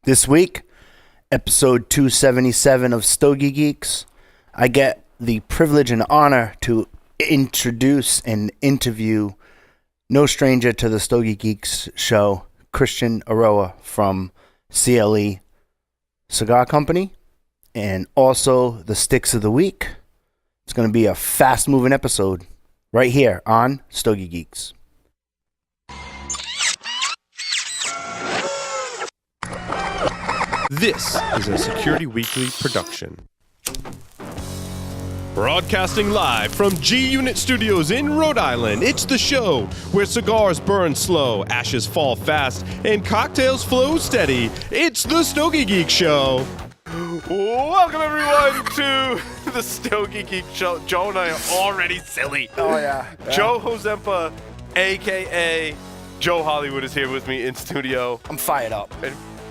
This week, episode 277 of Stogie Geeks, I get the privilege and honor to introduce and interview no stranger to the Stogie Geeks show, Christian Aroa from CLE Cigar Company, and also the Sticks of the Week. It's going to be a fast-moving episode right here on Stogie Geeks. This is a Security Weekly production. Broadcasting live from G-Unit Studios in Rhode Island, it's the show where cigars burn slow, ashes fall fast, and cocktails flow steady. It's the Stogie Geek Show. Welcome, everyone, to the Stogie Geek Show. Joe and I are already silly. Oh, yeah. Joe Hozempa, a.k.a. Joe Hollywood, is here with me in studio. I'm fired up.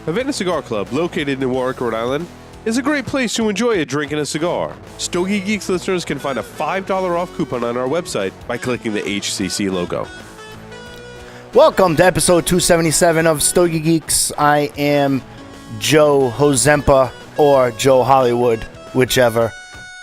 Havana Cigar Club, located in Warwick, Rhode Island, is a great place to enjoy a drink and a cigar. Stogie Geeks listeners can find a $5 off coupon on our website by clicking the HCC logo. Welcome to episode 277 of Stogie Geeks. I am Joe Hozempa or Joe Hollywood, whichever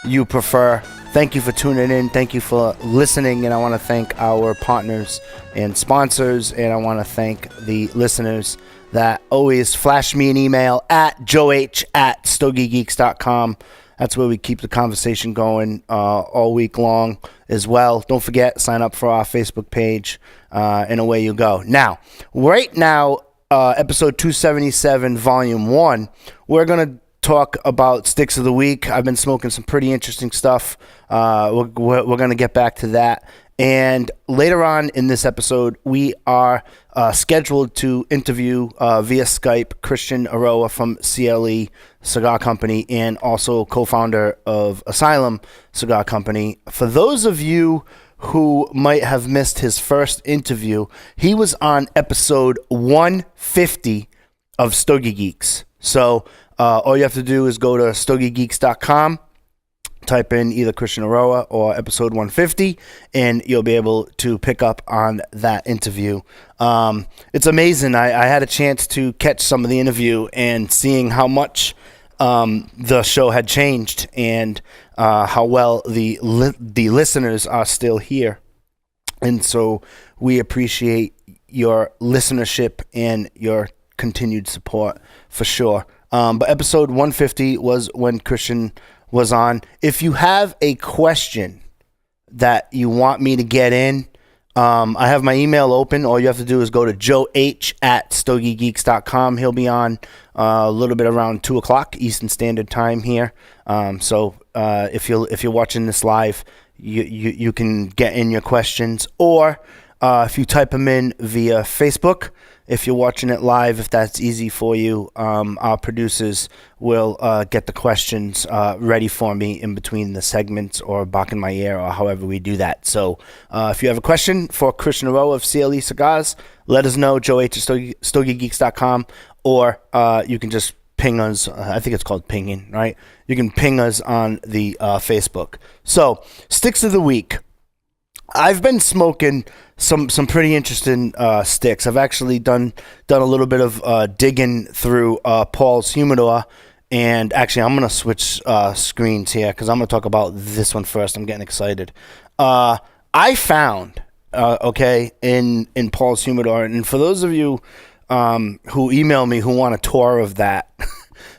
you prefer. Thank you for tuning in. Thank you for listening. And I want to thank our partners and sponsors. And I want to thank the listeners that always flash me an email at joeh@stogiegeeks.com. That's where we keep the conversation going all week long as well. Don't forget, sign up for our Facebook page, and away you go. Now, right now, episode 277, volume 1, we're going to talk about Sticks of the Week. I've been smoking some pretty interesting stuff. We're going to get back to that. And later on in this episode, we are scheduled to interview via Skype Christian Aroa from CLE Cigar Company and also co-founder of Asylum Cigar Company. For those of you who might have missed his first interview, he was on episode 150 of Stogie Geeks. So all you have to do is go to stogiegeeks.com, type in either Christian Aroa or episode 150, and you'll be able to pick up on that interview. It's amazing. I had a chance to catch some of the interview and seeing how much the show had changed and how well the listeners are still here. And so we appreciate your listenership and your continued support for sure. But episode 150 was when Christian was on. If you have a question that you want me to get in, I have my email open. All you have to do is go to joeh@stogiegeeks.com. He'll be on a little bit around 2 o'clock Eastern Standard Time here. So if you're watching this live, you can get in your questions, or if you type them in via Facebook. If you're watching it live, if that's easy for you, our producers will get the questions ready for me in between the segments or back in my ear or however we do that. So if you have a question for Christian Aroa of CLE Cigars, let us know, joeh@stogiegeeks.com, or you can just ping us. I think it's called pinging, right? You can ping us on the Facebook. So, Sticks of the Week. I've been smoking some pretty interesting sticks. I've actually done a little bit of digging through Paul's Humidor, and actually I'm gonna switch screens here because I'm gonna talk about this one first. I'm getting excited. I found in Paul's Humidor, and for those of you who email me who want a tour of that,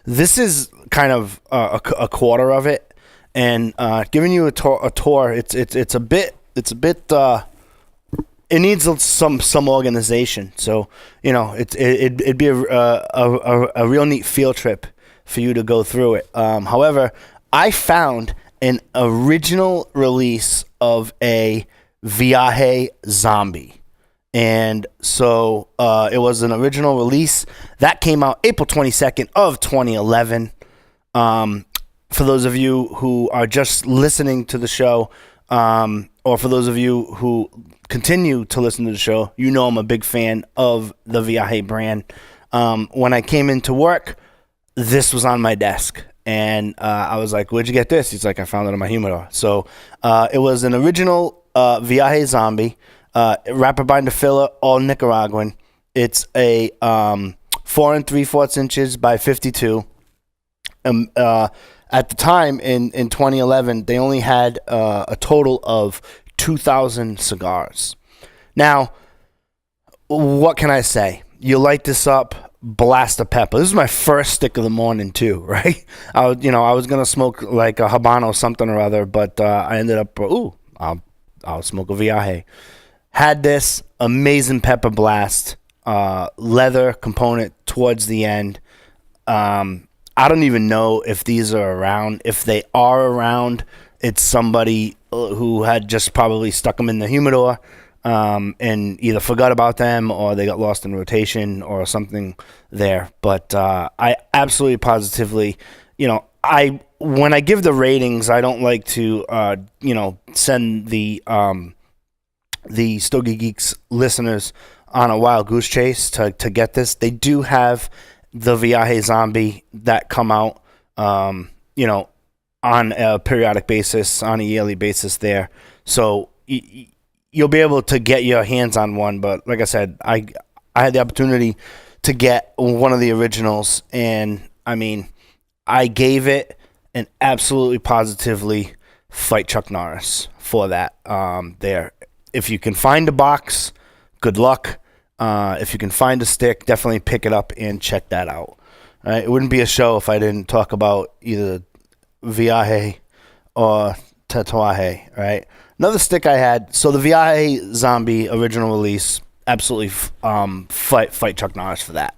this is kind of a quarter of it, and giving you a tour. It's a bit. It needs some organization. So, it'd be a real neat field trip for you to go through it. However, I found an original release of a Viaje zombie. And so it was an original release that came out April 22nd of 2011. For those of you who are just listening to the show, or for those of you who continue to listen to the show, I'm a big fan of the Viaje brand. When I came into work, this was on my desk, and I was like, "Where'd you get this?" He's like, "I found it in my humidor." So it was an original Viaje zombie, wrapper binder filler, all Nicaraguan. It's a 4 4 3/4 inches by 52. At the time in 2011, they only had a total of 2,000 cigars. Now, what can I say? You light this up, blast a pepper. This is my first stick of the morning too, right? I was gonna smoke like a Habano something or other, but I ended up, I'll smoke a Viaje. Had this amazing pepper blast, leather component towards the end. I don't even know if these are around. If they are around, it's somebody who had just probably stuck them in the humidor and either forgot about them or they got lost in rotation or something there. But I absolutely positively, when I give the ratings, I don't like to, send the Stogie Geeks listeners on a wild goose chase to get this. They do have the Viaje Zombie that come out, on a periodic basis, on a yearly basis there. So you'll be able to get your hands on one. But like I said, I had the opportunity to get one of the originals. And, I gave it an absolutely positively fight Chuck Norris for that there. If you can find a box, good luck. If you can find a stick, definitely pick it up and check that out. Right? It wouldn't be a show if I didn't talk about either Viaje or Tatuaje, right? Another stick I had, so the Viaje Zombie original release, absolutely fight Chuck Norris for that.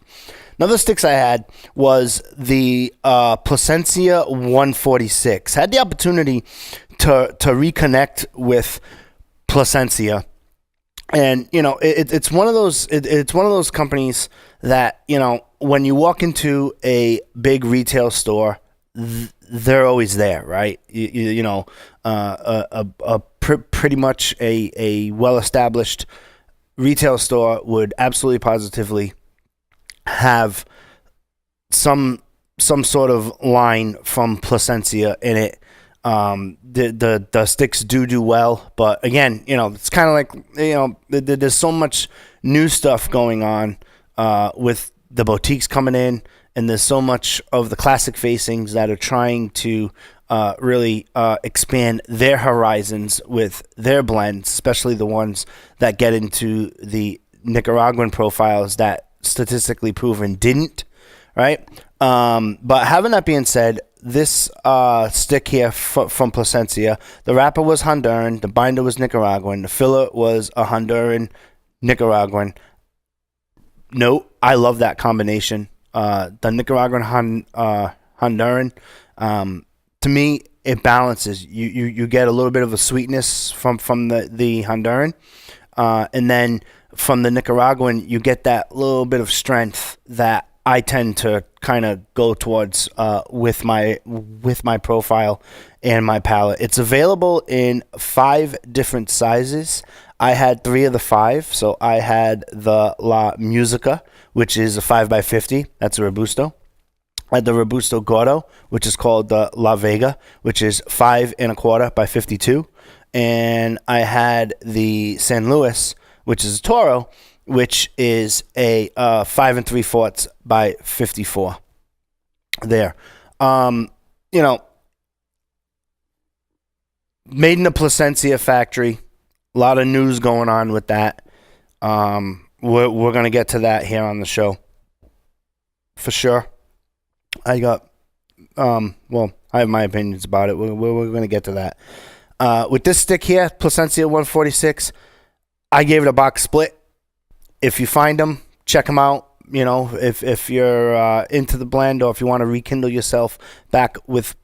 Another sticks I had was the Plasencia 146. Had the opportunity to reconnect with Plasencia. And it's one of those it's one of those companies that when you walk into a big retail store, they're always there, right? Pretty much a well-established retail store would absolutely positively have some sort of line from Plasencia in it. The sticks do well, but again, it's kind of like, there's so much new stuff going on with the boutiques coming in, and there's so much of the classic facings that are trying to really expand their horizons with their blends, especially the ones that get into the Nicaraguan profiles that statistically proven didn't, right? But having that being said, this stick here from Plasencia, the wrapper was Honduran, the binder was Nicaraguan, the filler was a Honduran Nicaraguan. No, I love that combination. The Nicaraguan Honduran, to me, it balances. You get a little bit of a sweetness from the Honduran, and then from the Nicaraguan, you get that little bit of strength that I tend to kind of go towards with my profile and my palette. It's available in 5 different sizes. I had 3 of the 5. So I had the La Musica, which is a 5x50. That's a Robusto. I had the Robusto Gordo, which is called the La Vega, which is 5 1/4 by 52. And I had the San Luis, which is a Toro, which is a 5 3/4 by 54. There, made in the Plasencia factory. A lot of news going on with that. We're gonna get to that here on the show for sure. I got, I have my opinions about it. We're gonna get to that. With this stick here, Plasencia 146, I gave it a box split. If you find them, check them out. If you're into the blend, or if you want to rekindle yourself back with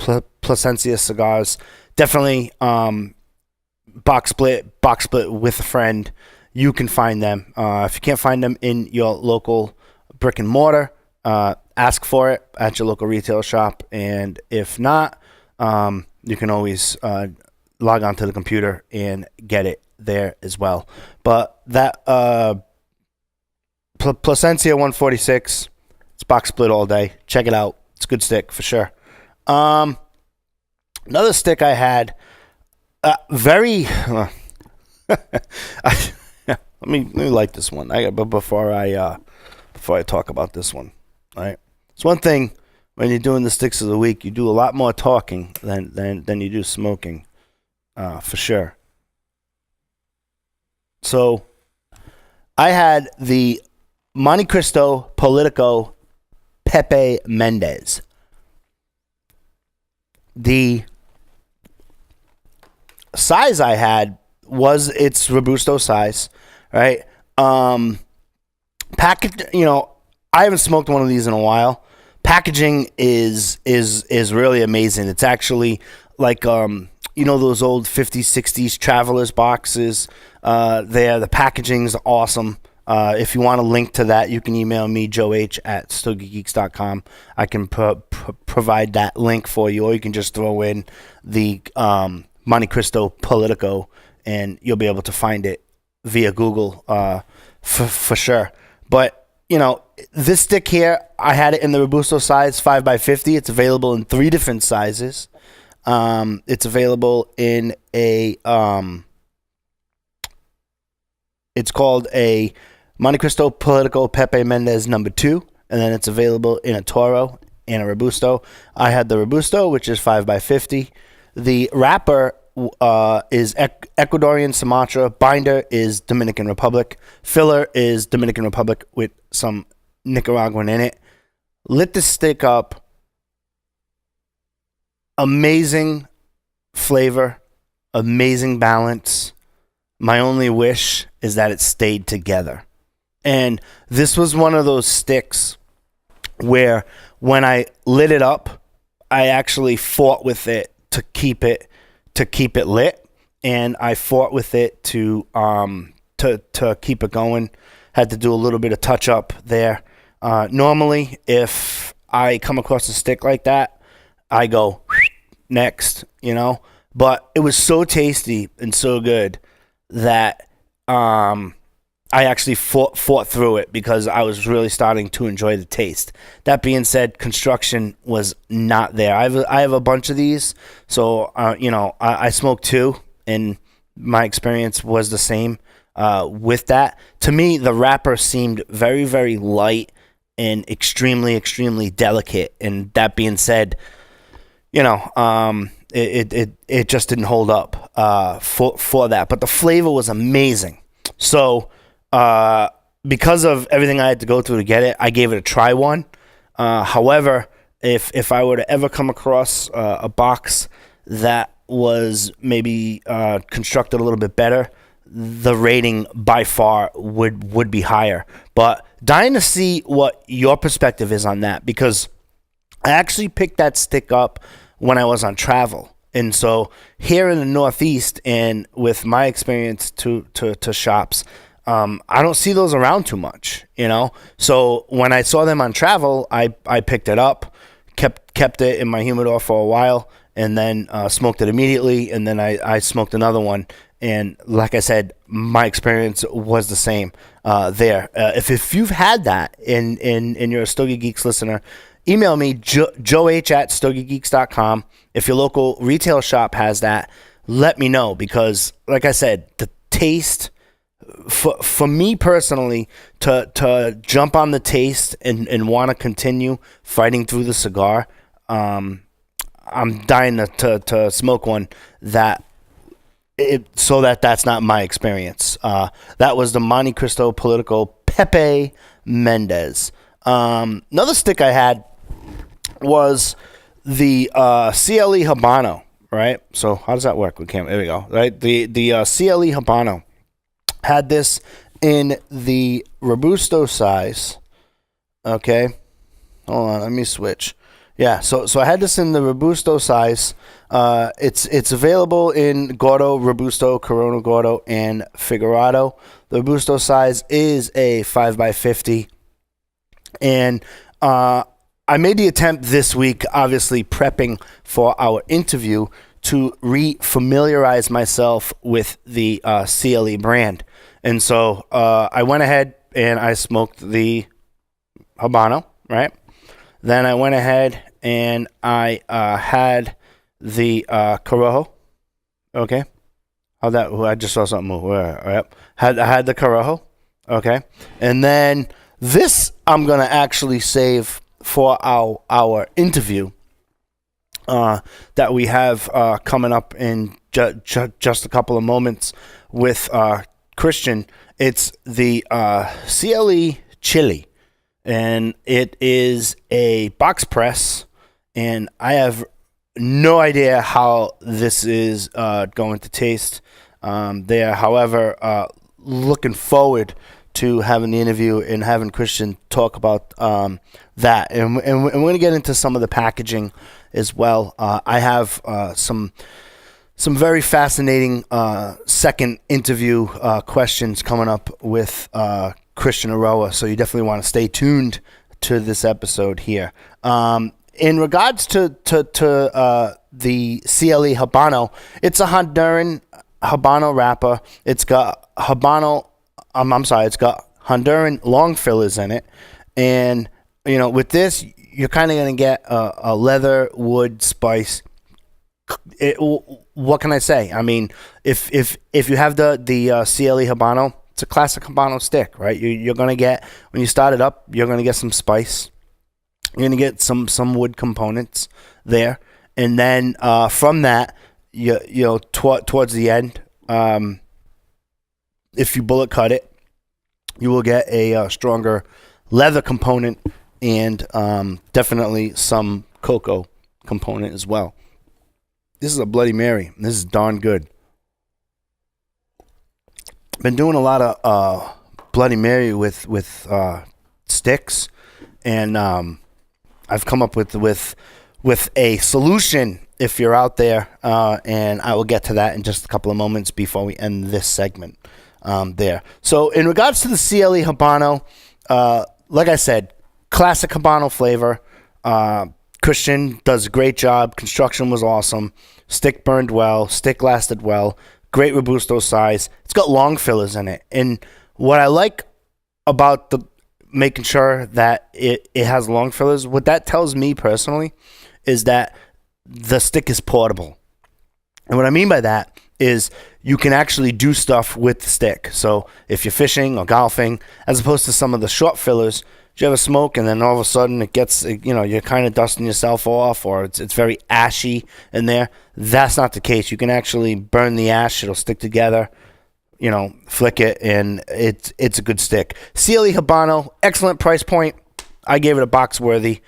Plasencia cigars, definitely box split with a friend. You can find them. If you can't find them in your local brick and mortar, ask for it at your local retail shop. And if not, you can always log onto the computer and get it there as well. But that Plasencia 146, it's box split all day. Check it out. It's a good stick for sure. Another stick I had, very. Let me light this one. Before I talk about this one. right? It's one thing when you're doing the sticks of the week, you do a lot more talking than you do smoking, for sure. So I had the Montecristo Pilotico Pepe Mendez. The size I had was its Robusto size, right? Package, I haven't smoked one of these in a while. Packaging is really amazing. It's actually like those old 50s, 60s travelers boxes. The packaging's awesome. If you want a link to that, you can email me, joeh@stogiegeeks.com. I can provide that link for you, or you can just throw in the Montecristo Pilotico, and you'll be able to find it via Google for sure. But, this stick here, I had it in the Robusto size, 5x50. It's available in 3 different sizes. It's available in a... it's called a Montecristo Pilotico Pepe Mendez No. 2, and then it's available in a Toro and a Robusto. I had the Robusto, which is 5x50. The wrapper is Ecuadorian Sumatra. Binder is Dominican Republic. Filler is Dominican Republic with some Nicaraguan in it. Lit the stick up. Amazing flavor. Amazing balance. My only wish is that it stayed together. And this was one of those sticks where when I lit it up, I actually fought with it to keep it lit, and I fought with it to keep it going. Had to do a little bit of touch up there. Normally, if I come across a stick like that, I go next, But it was so tasty and so good that I actually fought through it because I was really starting to enjoy the taste. That being said, construction was not there. I have a bunch of these, so I smoked 2, and my experience was the same with that. To me, the wrapper seemed very, very light and extremely, extremely delicate. And that being said, it just didn't hold up for that. But the flavor was amazing. So because of everything I had to go through to get it, I gave it a try one. However, if I were to ever come across a box that was maybe constructed a little bit better, the rating by far would be higher. But dying to see what your perspective is on that, because I actually picked that stick up when I was on travel. And so here in the Northeast, and with my experience to shops, I don't see those around too much, So when I saw them on travel, I picked it up, kept it in my humidor for a while, and then smoked it immediately. And then I smoked another one. And like I said, my experience was the same there. If you've had that and you're a Stogie Geeks listener, email me, joeh@stogiegeeks.com. If your local retail shop has that, let me know, because like I said, the taste, for me personally, to jump on the taste and want to continue fighting through the cigar, I'm dying to smoke one so that's not my experience. That was the Montecristo Pilotico Pepe Mendez. Another stick I had was the CLE Habano, right? So how does that work with camera? There we go. Right, the CLE Habano. Had this in the Robusto size. Okay, hold on, let me switch. Yeah, so I had this in the Robusto size. It's available in Gordo, Robusto, Corona Gordo, and Figurado. The Robusto size is a 5x50, and I made the attempt this week, obviously prepping for our interview, to re-familiarize myself with the CLE brand. And so I went ahead and I smoked the Habano, right? Then I went ahead and I had the Corojo. Okay. I just saw something move. Right. I had the Corojo. Okay. And then this I'm going to actually save for our interview that we have coming up in just a couple of moments with Christian. It's the CLE Chili, and it is a box press, and I have no idea how this is going to taste. They are, however, looking forward to having the interview and having Christian talk about that. And we're going to get into some of the packaging as well. I have some very fascinating second interview questions coming up with Christian Aroa, so you definitely want to stay tuned to this episode here. In regards to the CLE Habano, it's a Honduran Habano wrapper. It's got it's got Honduran long fillers in it, and with this, you're kind of going to get a leather wood spice. What can I say? I mean, if you have the CLE Habano, it's a classic Habano stick, right? You're going to get, when you start it up, you're going to get some spice. You're going to get some wood components there, and then from that, towards the end, if you bullet cut it, you will get a stronger leather component and definitely some cocoa component as well. This is a Bloody Mary. This is darn good. Been doing a lot of Bloody Mary with sticks, and I've come up with a solution if you're out there, and I will get to that in just a couple of moments before we end this segment there. So in regards to the CLE Habano, like I said, classic Habano flavor. Christian does a great job. Construction was awesome. Stick burned well. Stick lasted well. Great Robusto size. It's got long fillers in it. And what I like about the making sure that it has long fillers, what that tells me personally is that the stick is portable. And what I mean by that is you can actually do stuff with the stick. So if you're fishing or golfing, as opposed to some of the short fillers, you have a smoke and then all of a sudden it gets, you're kind of dusting yourself off, or it's very ashy in there. That's not the case. You can actually burn the ash. It'll stick together, flick it, and it's a good stick. CLE Habano, excellent price point. I gave it a box worthy.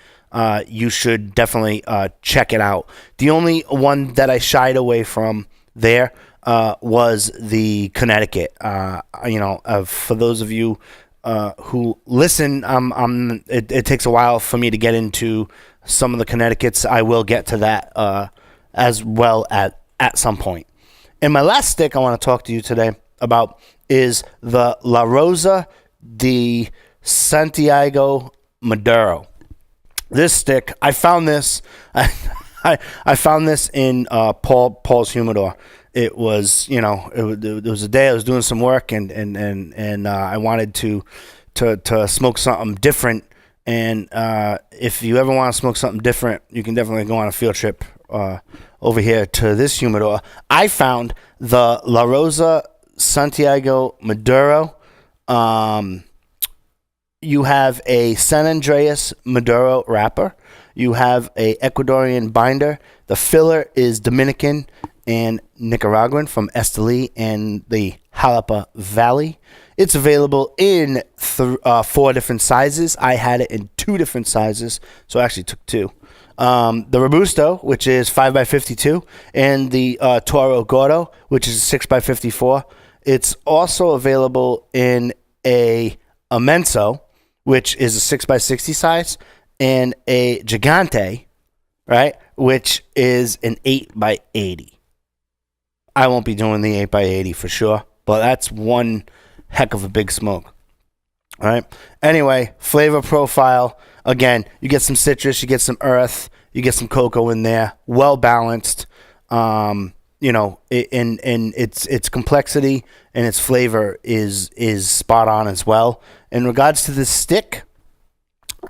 You should definitely check it out. The only one that I shied away from there was the Connecticut. For those of you who listen, it takes a while for me to get into some of the Connecticut's. I will get to that as well at some point. And my last stick I want to talk to you today about is the La Rosa de Sandiego Maduro. This stick, I found this. I found this in Paul's Humidor. It was, it was a day I was doing some work, and I wanted to smoke something different. And if you ever want to smoke something different, you can definitely go on a field trip over here to this humidor. I found the La Rosa Santiago Maduro. You have a San Andreas Maduro wrapper. You have a Ecuadorian binder. The filler is Dominican and Nicaraguan from Esteli and the Jalapa Valley. It's available in 4 different sizes. I had it in 2 different sizes, so I actually took 2. The Robusto, which is 5x52, and the Toro Gordo, which is 6x54. It's also available in a Menso, which is a 6x60 size, and a Gigante, right, which is an 8x80. I won't be doing the 8x80 for sure, but that's one heck of a big smoke. All right. Anyway, flavor profile. Again, you get some citrus, you get some earth, you get some cocoa in there. Well balanced. In its complexity and its flavor is spot on as well. In regards to the stick,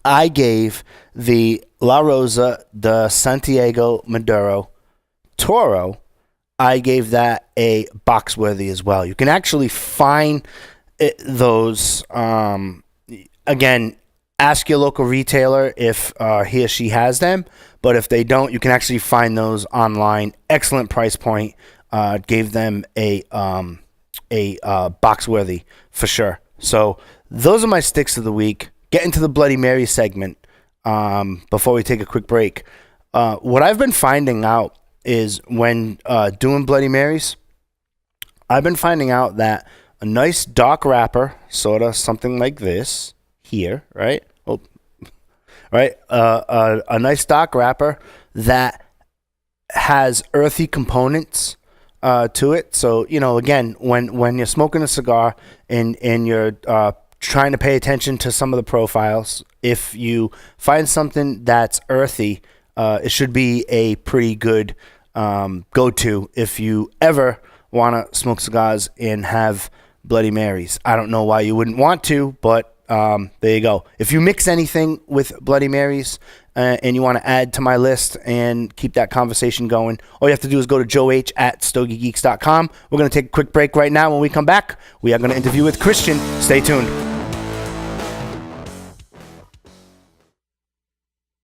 I gave the La Rosa de Santiago Maduro Toro. I gave that a box worthy as well. You can actually find those. Again, ask your local retailer if he or she has them. But if they don't, you can actually find those online. Excellent price point. Gave them a box worthy for sure. So those are my sticks of the week. Get into the Bloody Mary segment before we take a quick break. What I've been finding out is when doing Bloody Marys, I've been finding out that a nice dark wrapper, sort of something like this here, right? Oh, right. A nice dark wrapper that has earthy components to it. So, again, when you're smoking a cigar and you're trying to pay attention to some of the profiles, if you find something that's earthy, it should be a pretty good go-to if you ever want to smoke cigars and have Bloody Marys. I don't know why you wouldn't want to, but there you go. If you mix anything with Bloody Marys and you want to add to my list and keep that conversation going, all you have to do is go to joeh@stogiegeeks.com. We're going to take a quick break right now. When we come back, we are going to interview with Christian. Stay tuned.